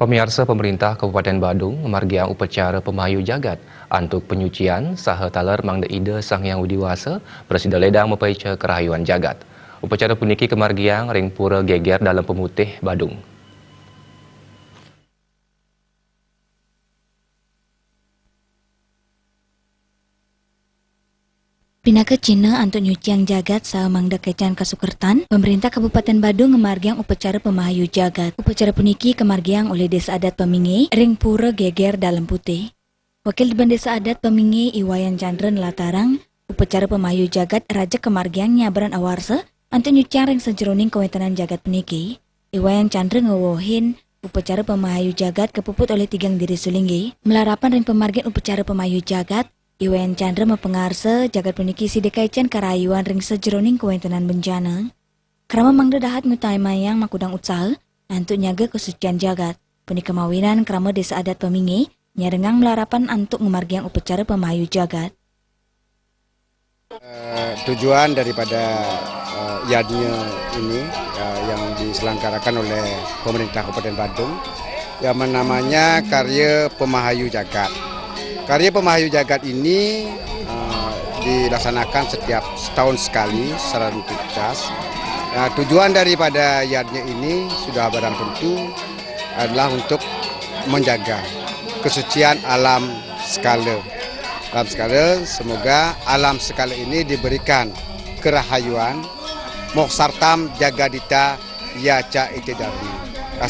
Pemirsa pemerintah Kabupaten Badung memargiang upacara pemahayu jagat untuk penyucian saha taler mangda ida Sang Hyang Widiwasa Presiden Ledang mempaica kerahayuan jagat. Upacara puniki kemargiang ring pura geger dalam pemutih Badung. Pinaka Cina untuk nyuciang jagat sa mangda kecan kasukertan, pemerintah Kabupaten Badung ngemargiang upacara pemahayu jagat. Upacara puniki kemargiang oleh Desa Adat Pemingi, ring pura geger dalam putih. Wakil Dewan Desa Adat Pemingi Iwayan Chandra Latarang, upacara pemahayu jagat raja kemargiang nyabaran awarsa untuk nyuciang ring sejeroning kewetanan jagat puniki. Iwayan Chandra ngewohin upacara pemahayu jagat kepuput oleh tigang diri sulinggi, melarapan ring pemargian upacara pemahayu jagat. Iwayan Chandra mempengarsa jagat puniki sidekaicen karayuan ring sejeroning kewentanan bencana. Krama mangda dahat ngutai mayang makudang usaha antuk nyaga kesucian jagat. Punika mawinan krama Desa Adat Pemingi nyarengang melarapan antuk memargiang upacara pemahayu jagat. Tujuan daripada yadnya ini yang diselenggarakan oleh pemerintah Kabupaten Badung yang namanya karya pemahayu jagat. Karya pemahayu jagat ini dilaksanakan setiap setahun sekali secara rutinitas. Tujuan daripada yadnya ini sudah barang tentu adalah untuk menjaga kesucian alam skala. Alam skala, semoga alam skala ini diberikan kerahayuan, moksartam jagadita yaca itidarmi.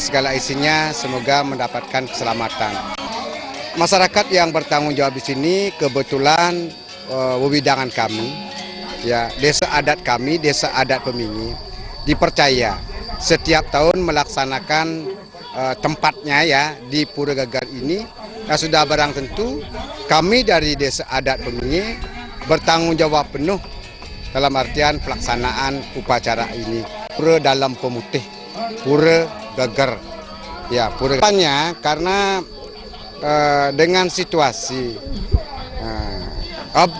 Segala isinya semoga mendapatkan keselamatan. Masyarakat yang bertanggung jawab di sini kebetulan wewidangan kami, ya desa adat kami, Desa Adat Pemingi, dipercaya setiap tahun melaksanakan tempatnya ya di Pura Geger ini. Nah, sudah barang tentu kami dari Desa Adat Pemingi bertanggung jawab penuh dalam artian pelaksanaan upacara ini. Pura dalam pemutih, Pura Geger, ya Pura Gegernya karena dengan situasi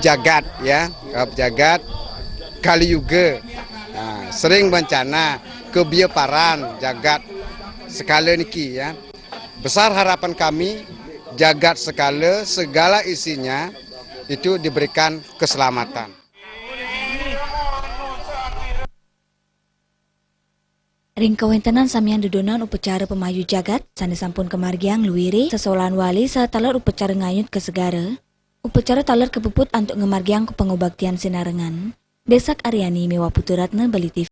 jagat ya, jagat kali juga sering bencana kebiaparan jagat skala niki ya. Besar harapan kami jagat skala segala isinya itu diberikan keselamatan. Ring kewentanan samian dudonan upacara pemahayu jagat, sandi sampun kemargiang luwiri, sesolan wali saat talar upacara ngayut ke segara. Upacara talar kepuput untuk ngemargiang ke pengobaktian sinarengan. Desak Aryani Mewa Puturatna Bali TV.